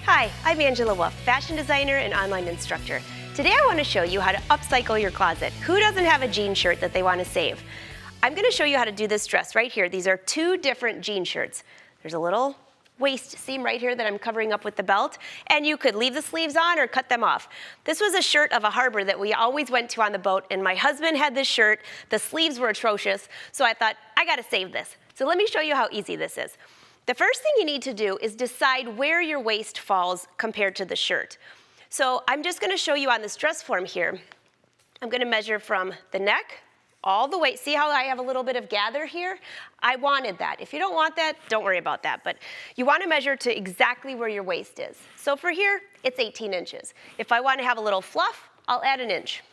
Hi, I'm Angela Wolf, fashion designer and online instructor. Today I want to show you how to upcycle your closet. Who doesn't have a jean shirt that they want to save? I'm going to show you how to do this dress right here. These are two different jean shirts. There's a little waist seam right here that I'm covering up with the belt, and you could leave the sleeves on or cut them off. This was a shirt of a harbor that we always went to on the boat, and my husband had this shirt. The sleeves were atrocious, so I thought, I got to save this. So let me show you how easy this is. The first thing you need to do is decide where your waist falls compared to the shirt. So I'm just going to show you on this dress form here. I'm going to measure from the neck all the way. See how I have a little bit of gather here? I wanted that. If you don't want that, don't worry about that. But you want to measure to exactly where your waist is. So for here, it's 18 inches. If I want to have a little fluff, I'll add an inch.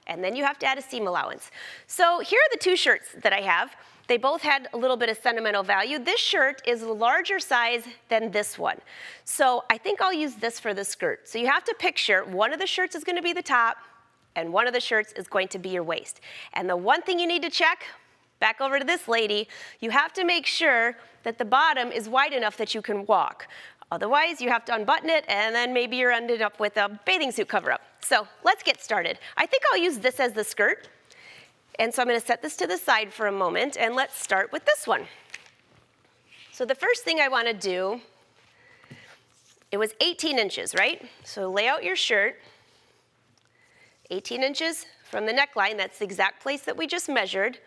And then you have to add a seam allowance. So here are the two shirts that I have. They both had a little bit of sentimental value. This shirt is a larger size than this one. So I think I'll use this for the skirt. So you have to picture one of the shirts is going to be the top, and one of the shirts is going to be your waist. And the one thing you need to check, back over to this lady, you have to make sure that the bottom is wide enough that you can walk. Otherwise, you have to unbutton it, and then maybe you're ended up with a bathing suit cover-up. So let's get started. I think I'll use this as the skirt. And so I'm going to set this to the side for a moment, and let's start with this one. So the first thing I want to do, it was 18 inches, right? So lay out your shirt, 18 inches from the neckline, that's the exact place that we just measured,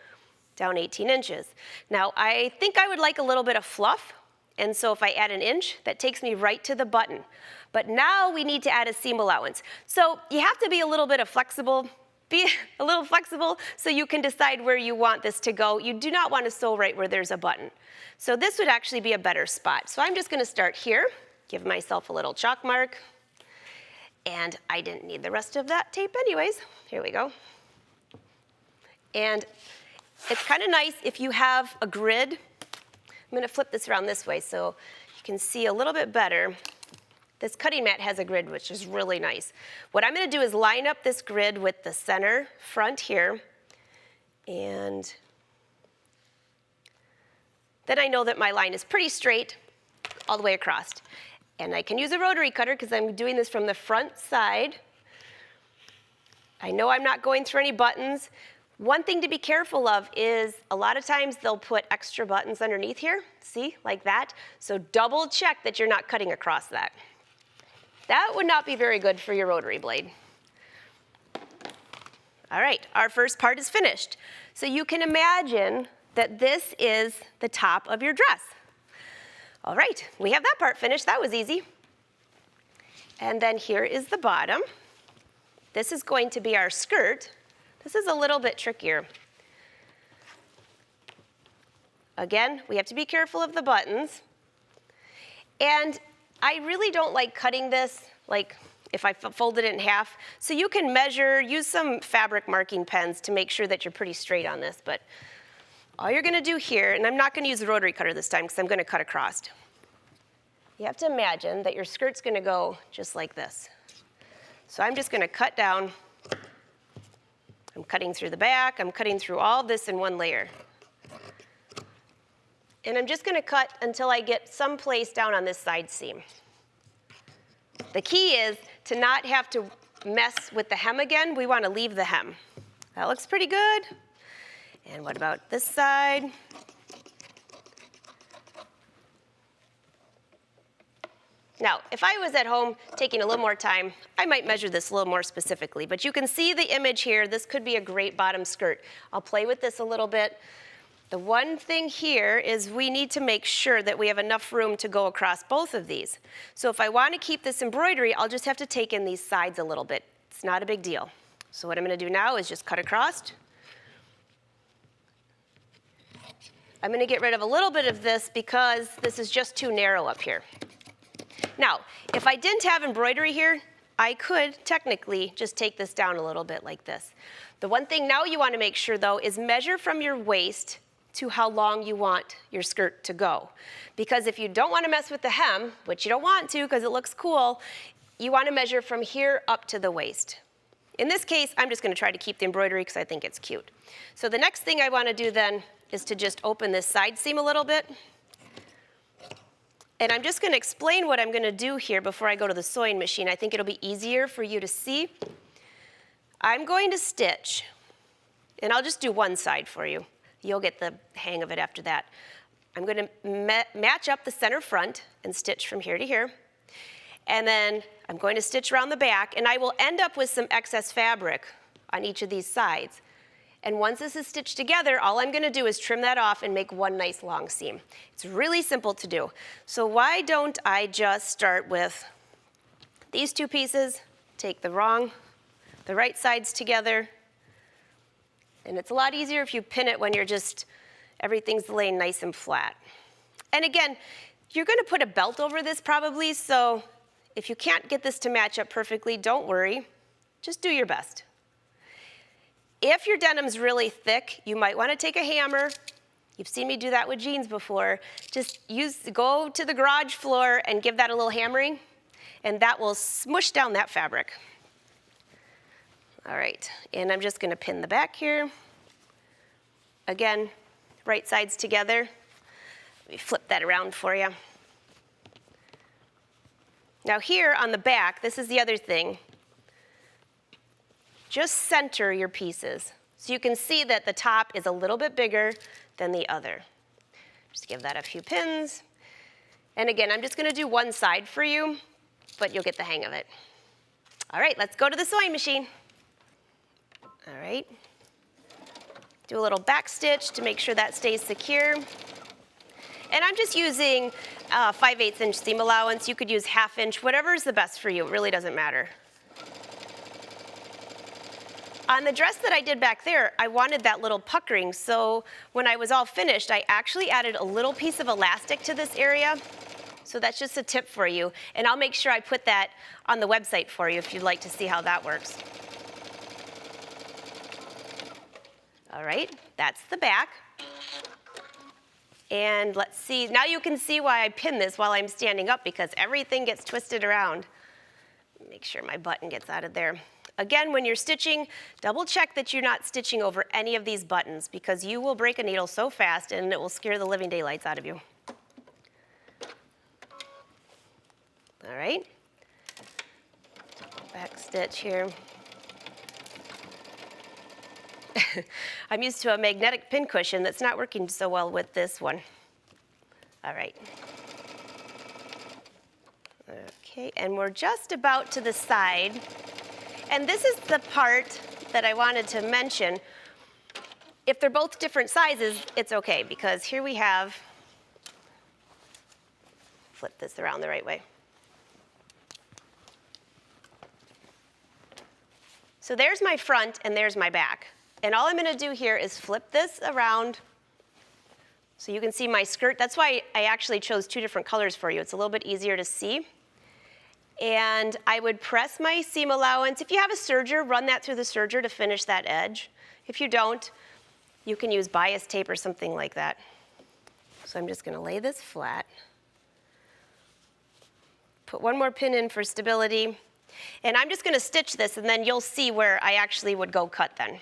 down 18 inches. Now, I think I would like a little bit of fluff, and so if I add an inch, that takes me right to the button. But now we need to add a seam allowance. So you have to be a little bit flexible so you can decide where you want this to go. You do not want to sew right where there's a button. So this would actually be a better spot. So I'm just going to start here, give myself a little chalk mark, and I didn't need the rest of that tape anyways. Here we go. And it's kind of nice if you have a grid. I'm going to flip this around this way so you can see a little bit better. This cutting mat has a grid, which is really nice. What I'm going to do is line up this grid with the center front here, and then I know that my line is pretty straight all the way across. And I can use a rotary cutter because I'm doing this from the front side. I know I'm not going through any buttons. One thing to be careful of is a lot of times they'll put extra buttons underneath here, see, like that. So double check that you're not cutting across that. That would not be very good for your rotary blade. All right, our first part is finished. So you can imagine that this is the top of your dress. All right, we have that part finished. That was easy. And then here is the bottom. This is going to be our skirt. This is a little bit trickier. Again, we have to be careful of the buttons. And I really don't like cutting this, like if I folded it in half. So you can measure, use some fabric marking pens to make sure that you're pretty straight on this. But all you're going to do here, and I'm not going to use the rotary cutter this time because I'm going to cut across. You have to imagine that your skirt's going to go just like this. So I'm just going to cut down. I'm cutting through the back. I'm cutting through all this in one layer. And I'm just going to cut until I get someplace down on this side seam. The key is to not have to mess with the hem again. We want to leave the hem. That looks pretty good. And what about this side? Now, if I was at home taking a little more time, I might measure this a little more specifically. But you can see the image here. This could be a great bottom skirt. I'll play with this a little bit. The one thing here is we need to make sure that we have enough room to go across both of these. So if I want to keep this embroidery, I'll just have to take in these sides a little bit. It's not a big deal. So what I'm going to do now is just cut across. I'm going to get rid of a little bit of this because this is just too narrow up here. Now, if I didn't have embroidery here, I could technically just take this down a little bit like this. The one thing now you want to make sure, though, is measure from your waist to how long you want your skirt to go. Because if you don't want to mess with the hem, which you don't want to because it looks cool, you want to measure from here up to the waist. In this case, I'm just going to try to keep the embroidery because I think it's cute. So the next thing I want to do then is to just open this side seam a little bit And I'm just going to explain what I'm going to do here before I go to the sewing machine. I think it'll be easier for you to see. I'm going to stitch, and I'll just do one side for you. You'll get the hang of it after that. I'm going to match up the center front and stitch from here to here. And then I'm going to stitch around the back, and I will end up with some excess fabric on each of these sides. And once this is stitched together, all I'm going to do is trim that off and make one nice long seam. It's really simple to do. So why don't I just start with these two pieces, take the right sides together, and it's a lot easier if you pin it when everything's laying nice and flat. And again, you're going to put a belt over this probably, so if you can't get this to match up perfectly, don't worry. Just do your best. If your denim's really thick, you might want to take a hammer. You've seen me do that with jeans before. Just go to the garage floor and give that a little hammering, and that will smush down that fabric. All right, and I'm just going to pin the back here. Again, right sides together. Let me flip that around for you. Now here on the back, this is the other thing. Just center your pieces. So you can see that the top is a little bit bigger than the other. Just give that a few pins. And again, I'm just going to do one side for you, but you'll get the hang of it. All right, let's go to the sewing machine. All right. Do a little back stitch to make sure that stays secure. And I'm just using 5/8 inch seam allowance. You could use 1/2 inch, whatever is the best for you. It really doesn't matter. On the dress that I did back there, I wanted that little puckering, so when I was all finished, I actually added a little piece of elastic to this area. So that's just a tip for you. And I'll make sure I put that on the website for you if you'd like to see how that works. All right, that's the back. And let's see, now you can see why I pin this while I'm standing up, because everything gets twisted around. Make sure my button gets out of there. Again, when you're stitching, double check that you're not stitching over any of these buttons, because you will break a needle so fast and it will scare the living daylights out of you. All right, back stitch here. I'm used to a magnetic pin cushion that's not working so well with this one. All right. Okay, and we're just about to the side. And this is the part that I wanted to mention. If they're both different sizes, it's okay, because here we have, flip this around the right way. So there's my front and there's my back. And all I'm going to do here is flip this around so you can see my skirt. That's why I actually chose two different colors for you. It's a little bit easier to see. And I would press my seam allowance. If you have a serger, run that through the serger to finish that edge. If you don't, you can use bias tape or something like that. So I'm just going to lay this flat. Put one more pin in for stability. And I'm just going to stitch this, and then you'll see where I actually would go cut then.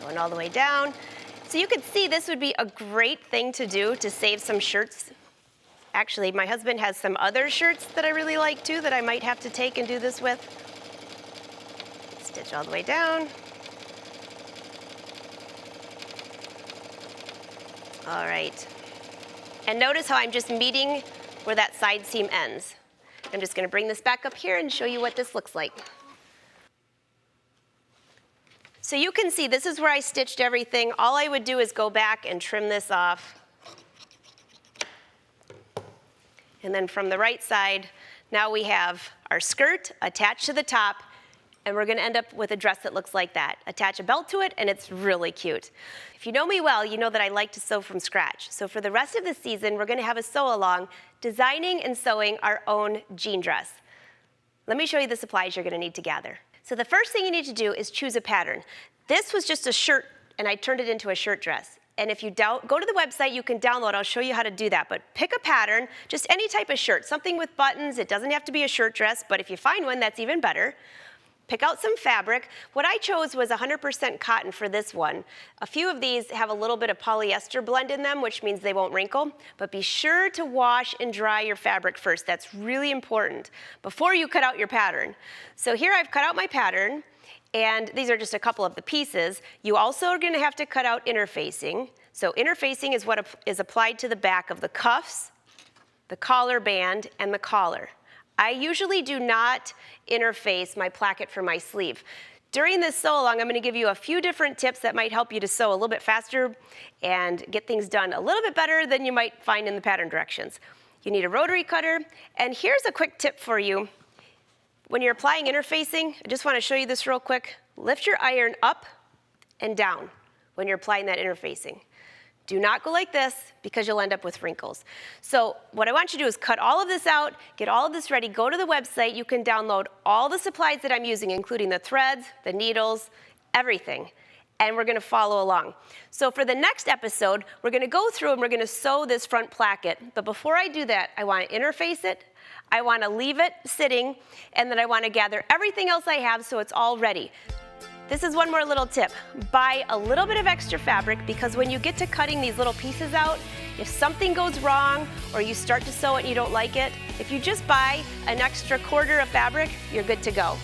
Going all the way down. So you could see this would be a great thing to do to save some shirts. Actually, my husband has some other shirts that I really like too that I might have to take and do this with. Stitch all the way down. All right. And notice how I'm just meeting where that side seam ends. I'm just going to bring this back up here and show you what this looks like. So you can see this is where I stitched everything. All I would do is go back and trim this off. And then from the right side, now we have our skirt attached to the top, and we're going to end up with a dress that looks like that. Attach a belt to it, and it's really cute. If you know me well, you know that I like to sew from scratch. So for the rest of the season, we're going to have a sew-along designing and sewing our own jean dress. Let me show you the supplies you're going to need to gather. So the first thing you need to do is choose a pattern. This was just a shirt, and I turned it into a shirt dress. And if you go to the website, you can download. I'll show you how to do that. But pick a pattern, just any type of shirt, something with buttons. It doesn't have to be a shirt dress, but if you find one, that's even better. pick out some fabric. What I chose was 100% cotton for this one. A few of these have a little bit of polyester blend in them, which means they won't wrinkle, but be sure to wash and dry your fabric first. That's really important before you cut out your pattern. So here I've cut out my pattern, and these are just a couple of the pieces. You also are gonna have to cut out interfacing. So interfacing is what is applied to the back of the cuffs, the collar band, and the collar. I usually do not interface my placket for my sleeve. During this sew along, I'm going to give you a few different tips that might help you to sew a little bit faster and get things done a little bit better than you might find in the pattern directions. You need a rotary cutter, and here's a quick tip for you. When you're applying interfacing, I just want to show you this real quick. Lift your iron up and down when you're applying that interfacing. Do not go like this because you'll end up with wrinkles. So what I want you to do is cut all of this out, get all of this ready, go to the website. You can download all the supplies that I'm using, including the threads, the needles, everything. And we're gonna follow along. So for the next episode, we're gonna go through and we're gonna sew this front placket. But before I do that, I wanna interface it, I wanna leave it sitting, and then I wanna gather everything else I have so it's all ready. This is one more little tip. Buy a little bit of extra fabric, because when you get to cutting these little pieces out, if something goes wrong or you start to sew it and you don't like it, if you just buy an extra quarter of fabric, you're good to go.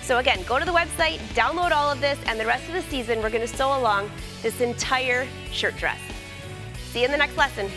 So again, go to the website, download all of this, and the rest of the season we're gonna sew along this entire shirt dress. See you in the next lesson.